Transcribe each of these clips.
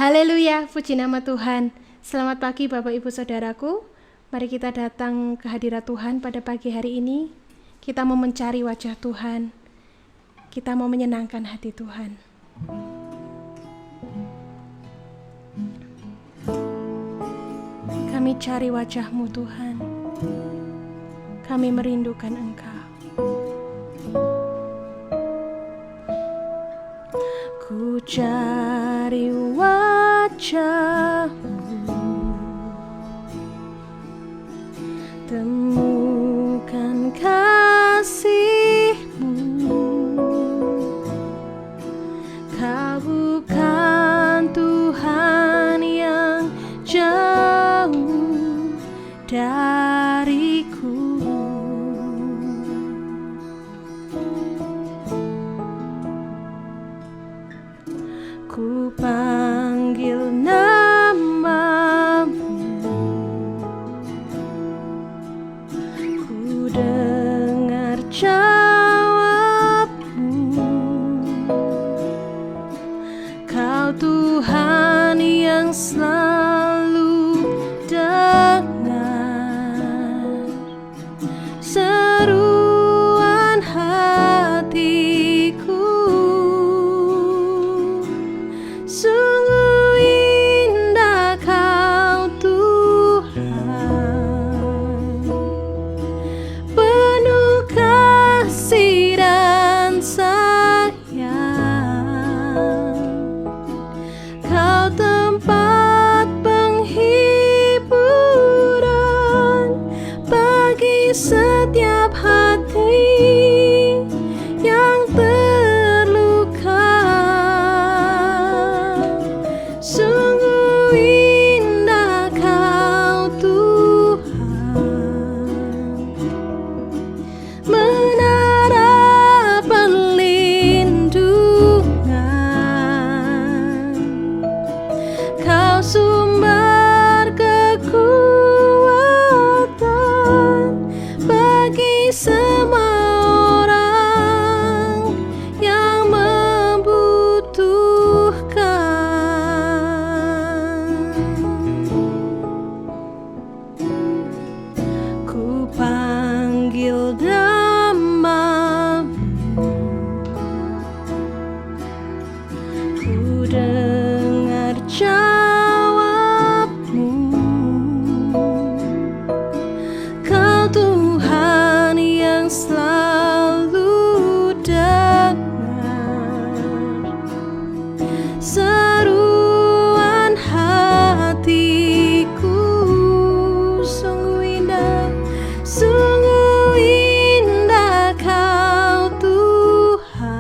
Haleluya, puji nama Tuhan. Selamat pagi Bapak Ibu Saudaraku. Mari kita datang ke hadirat Tuhan pada pagi hari ini. Kita mau mencari wajah Tuhan. Kita mau menyenangkan hati Tuhan. Kami cari wajah-Mu Tuhan. Kami merindukan Engkau. Ku cari wajah-Mu, temukan kasih-Mu. Kau bukan Tuhan yang jauh dariku. Ku panggil nama-Mu, ku dengar jawab-Mu. Kau Tuhan yang selalu dengar seruan hatiku. Sungguh indah Kau Tuhan, penuh kasih dan sayang. Kau tempat penghiburan bagi setiap hati yang terluka. Sungguh indah Kau Tuhan, menara perlindungan. Kau sumber kekuatan bagi semua orang yang membutuhkan. Ku panggil nama-Mu, ku dengar jawab-Mu. Kau Tuhan yang selalu dengar seruan hatiku. Sungguh indah Kau Tuhan,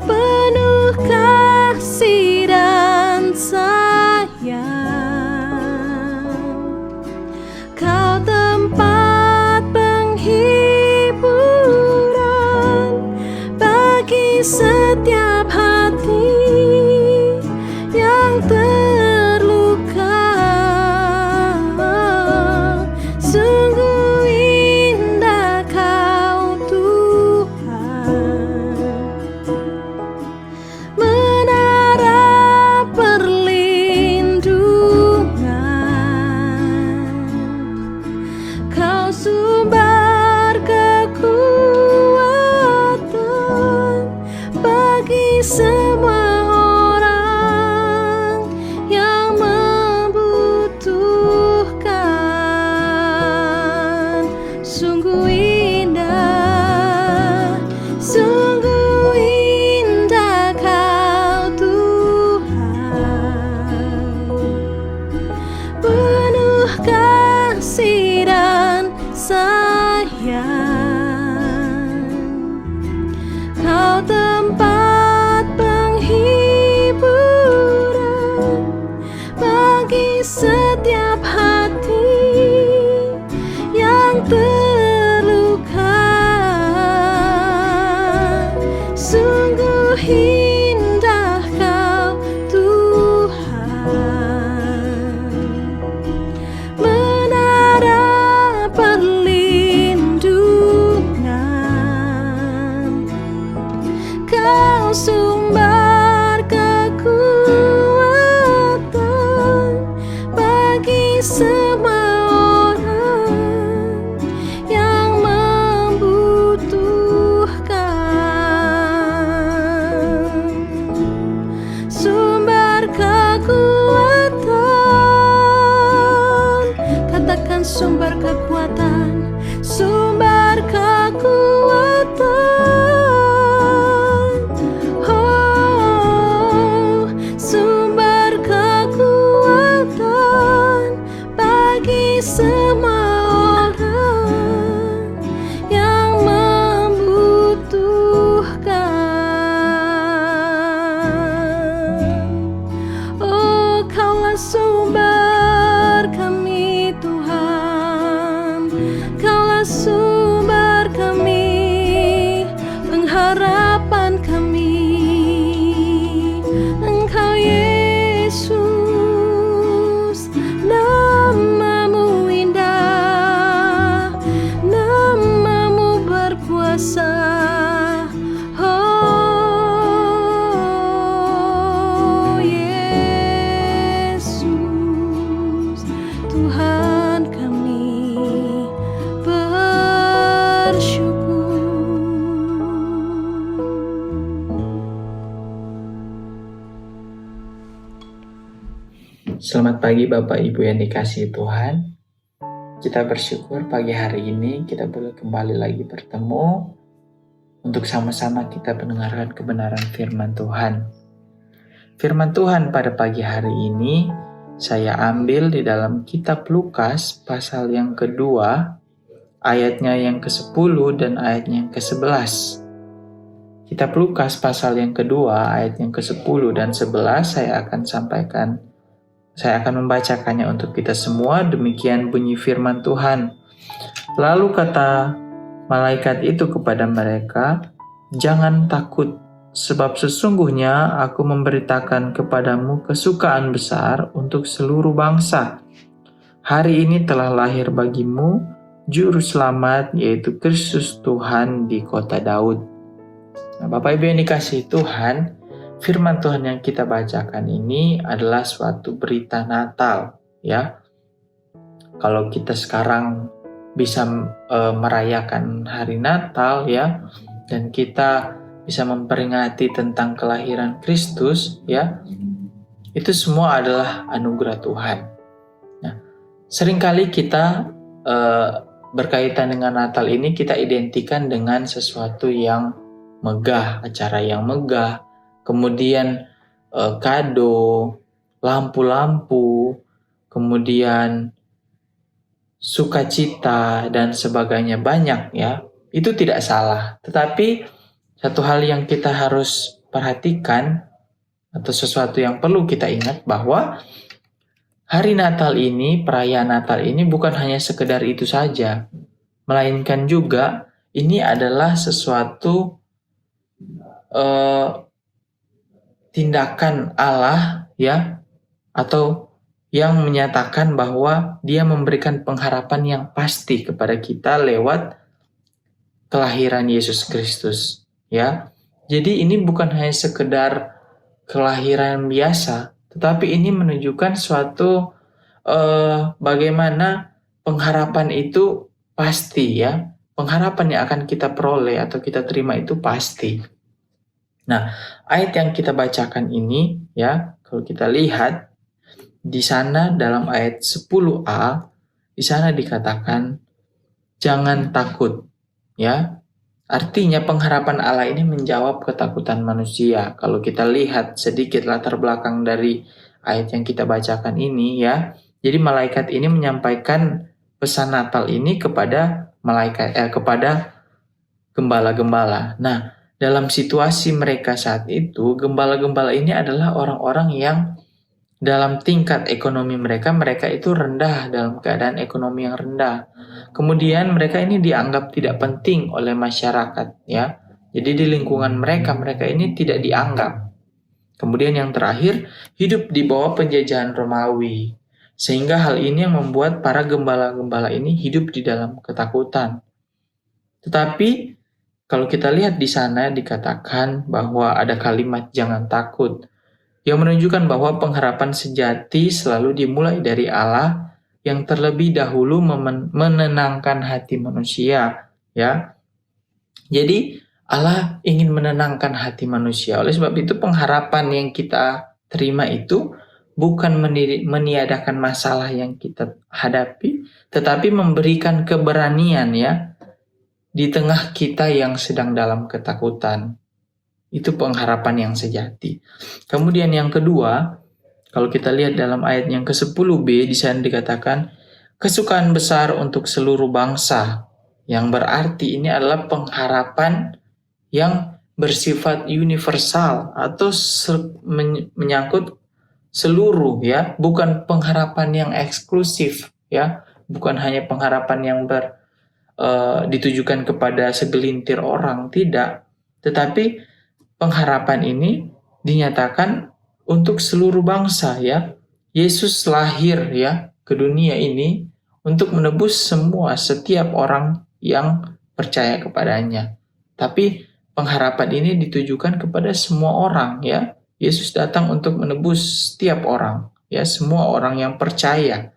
penuh kasih dan sayang. Kau tempat penghiburan bagi setiap hati yang terluka. Sungguh indah Kau Tuhan, menara perlindungan. Kau sumber kekuatan bagi semua orang yang membutuhkan. Sungguh indah Kau Tuhan, penuh kasih dan sayang. Kau tempat penghiburan bagi setiap hati yang terluka. Sungguh indah Kau Tuhan, menara perlindungan. Kau sumber kekuatan, sumber kekuatan. Oh, sumber kekuatan bagi semua orang yang membutuhkan. Oh, Kaulah sumber kami Tuhan, Kaulah sumber kami, pengharapan kami. Engkau Yesus, namamu indah, namamu berkuasa. Oh Yesus, Tuhan kami bersyukur. Selamat pagi Bapak Ibu yang dikasihi Tuhan. Kita bersyukur pagi hari ini kita boleh kembali lagi bertemu untuk sama-sama kita mendengarkan kebenaran firman Tuhan. Firman Tuhan pada pagi hari ini saya ambil di dalam kitab Lukas pasal yang kedua, ayatnya yang ke-10 dan ayatnya yang ke-11. Kitab Lukas pasal yang kedua, ayat yang ke-10 dan 11 saya akan membacakannya untuk kita semua. Demikian bunyi firman Tuhan. Lalu kata malaikat itu kepada mereka, "Jangan takut, sebab sesungguhnya aku memberitakan kepadamu kesukaan besar untuk seluruh bangsa. Hari ini telah lahir bagimu Juru Selamat, yaitu Kristus Tuhan di kota Daud." Nah, Bapak Ibu yang dikasihi Tuhan, firman Tuhan yang kita bacakan ini adalah suatu berita Natal, ya. Kalau kita sekarang bisa merayakan hari Natal, ya, dan kita bisa memperingati tentang kelahiran Kristus, ya, itu semua adalah anugerah Tuhan. Nah, seringkali kita berkaitan dengan Natal ini kita identikan dengan sesuatu yang megah, acara yang megah, kemudian kado, lampu-lampu, kemudian sukacita dan sebagainya, banyak, ya. Itu tidak salah. Tetapi satu hal yang kita harus perhatikan atau sesuatu yang perlu kita ingat bahwa hari Natal ini, perayaan Natal ini bukan hanya sekedar itu saja, melainkan juga ini adalah sesuatu tindakan Allah, ya, atau yang menyatakan bahwa Dia memberikan pengharapan yang pasti kepada kita lewat kelahiran Yesus Kristus, ya. Jadi ini bukan hanya sekedar kelahiran biasa, tetapi ini menunjukkan suatu bagaimana pengharapan itu pasti, ya. Pengharapan yang akan kita peroleh atau kita terima itu pasti. Nah, ayat yang kita bacakan ini, ya, kalau kita lihat di sana dalam ayat 10a, di sana dikatakan jangan takut, ya. Artinya pengharapan Allah ini menjawab ketakutan manusia. Kalau kita lihat sedikit latar belakang dari ayat yang kita bacakan ini, ya. Jadi malaikat ini menyampaikan pesan Natal ini kepada kepada gembala-gembala. Nah, dalam situasi mereka saat itu, gembala-gembala ini adalah orang-orang yang dalam tingkat ekonomi mereka itu rendah, dalam keadaan ekonomi yang rendah. Kemudian mereka ini dianggap tidak penting oleh masyarakat, ya. Jadi di lingkungan mereka ini tidak dianggap. Kemudian yang terakhir, hidup di bawah penjajahan Romawi. Sehingga hal ini yang membuat para gembala-gembala ini hidup di dalam ketakutan. Tetapi kalau kita lihat di sana dikatakan bahwa ada kalimat jangan takut, yang menunjukkan bahwa pengharapan sejati selalu dimulai dari Allah yang terlebih dahulu menenangkan hati manusia, ya. Jadi Allah ingin menenangkan hati manusia. Oleh sebab itu pengharapan yang kita terima itu bukan meniadakan masalah yang kita hadapi, tetapi memberikan keberanian ya di tengah kita yang sedang dalam ketakutan. Itu pengharapan yang sejati. Kemudian yang kedua, kalau kita lihat dalam ayat yang ke-10b, di sana dikatakan kesukaan besar untuk seluruh bangsa, yang berarti ini adalah pengharapan yang bersifat universal atau menyangkut seluruh ya, bukan pengharapan yang eksklusif ya, bukan hanya pengharapan yang ditujukan kepada segelintir orang, tidak, tetapi pengharapan ini dinyatakan untuk seluruh bangsa ya. Yesus lahir ya ke dunia ini untuk menebus setiap orang yang percaya kepadanya. Tapi pengharapan ini ditujukan kepada semua orang ya. Yesus datang untuk menebus setiap orang ya, semua orang yang percaya.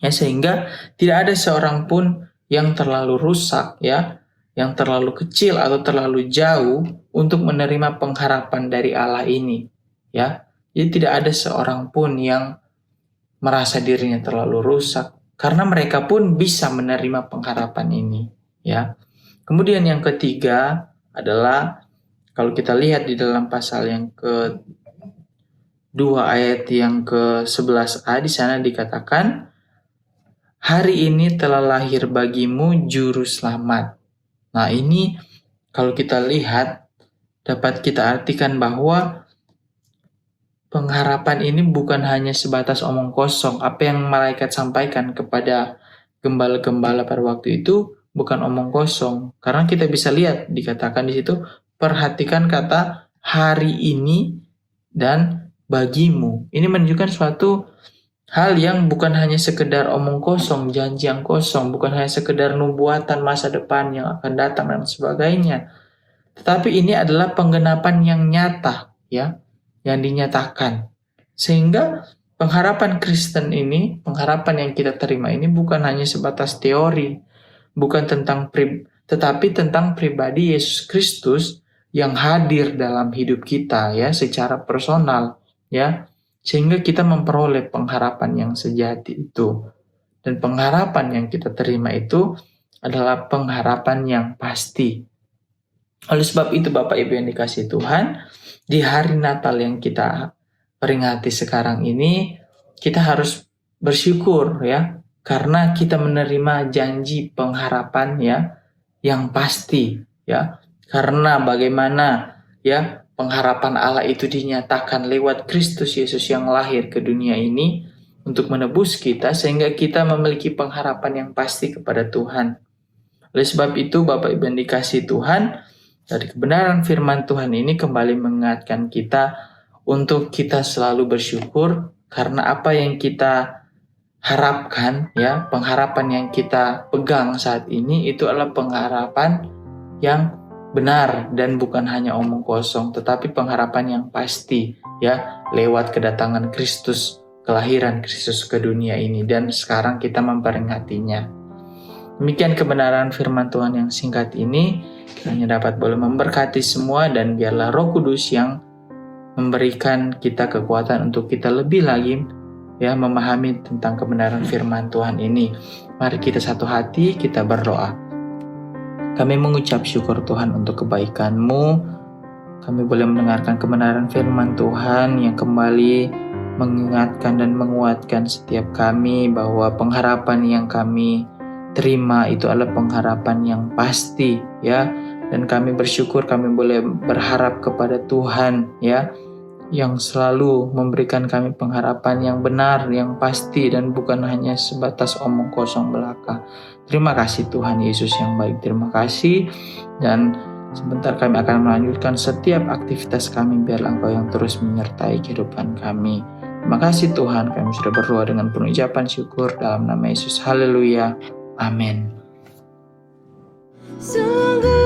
Ya, sehingga tidak ada seorang pun yang terlalu rusak ya, yang terlalu kecil atau terlalu jauh untuk menerima pengharapan dari Allah ini ya. Jadi tidak ada seorang pun yang merasa dirinya terlalu rusak, karena mereka pun bisa menerima pengharapan ini ya. Kemudian yang ketiga adalah kalau kita lihat di dalam pasal yang ke-2 ayat yang ke-11a, di sana dikatakan hari ini telah lahir bagimu juru selamat. Nah, ini kalau kita lihat dapat kita artikan bahwa pengharapan ini bukan hanya sebatas omong kosong. Apa yang malaikat sampaikan kepada gembala-gembala pada waktu itu bukan omong kosong. Karena kita bisa lihat dikatakan di situ, perhatikan kata hari ini dan bagimu. Ini menunjukkan suatu hal yang bukan hanya sekedar omong kosong, janji yang kosong, bukan hanya sekedar nubuatan masa depan yang akan datang dan sebagainya. Tetapi ini adalah penggenapan yang nyata ya, yang dinyatakan. Sehingga pengharapan Kristen ini, pengharapan yang kita terima ini bukan hanya sebatas teori, bukan tetapi tentang pribadi Yesus Kristus yang hadir dalam hidup kita ya, secara personal ya, sehingga kita memperoleh pengharapan yang sejati itu. Dan pengharapan yang kita terima itu adalah pengharapan yang pasti. Oleh sebab itu Bapak Ibu yang dikasihi Tuhan, di hari Natal yang kita peringati sekarang ini, kita harus bersyukur ya, karena kita menerima janji pengharapan ya yang pasti ya. Karena bagaimana ya pengharapan Allah itu dinyatakan lewat Kristus Yesus yang lahir ke dunia ini untuk menebus kita, sehingga kita memiliki pengharapan yang pasti kepada Tuhan. Oleh sebab itu Bapak Ibu yang dikasihi Tuhan, dari kebenaran firman Tuhan ini kembali mengingatkan kita untuk kita selalu bersyukur, karena apa yang kita harapkan ya, pengharapan yang kita pegang saat ini itu adalah pengharapan yang benar dan bukan hanya omong kosong, tetapi pengharapan yang pasti ya, lewat kedatangan Kristus, kelahiran Kristus ke dunia ini, dan sekarang kita memperingatinya. Demikian kebenaran firman Tuhan yang singkat ini, kiranya dapat boleh memberkati semua, dan biarlah Roh Kudus yang memberikan kita kekuatan untuk kita lebih lagi ya memahami tentang kebenaran firman Tuhan ini. Mari kita satu hati, kita berdoa. Kami mengucap syukur Tuhan untuk kebaikan-Mu. Kami boleh mendengarkan kebenaran firman Tuhan yang kembali mengingatkan dan menguatkan setiap kami bahwa pengharapan yang kami terima itu adalah pengharapan yang pasti ya. Dan kami bersyukur kami boleh berharap kepada Tuhan ya, yang selalu memberikan kami pengharapan yang benar, yang pasti, dan bukan hanya sebatas omong kosong belaka. Terima kasih Tuhan Yesus yang baik, terima kasih. Dan sebentar kami akan melanjutkan setiap aktivitas kami, biarlah Engkau yang terus menyertai kehidupan kami. Terima kasih Tuhan, kami sudah berdoa dengan penuh ucapan syukur dalam nama Yesus. Haleluya, amin. Sungguh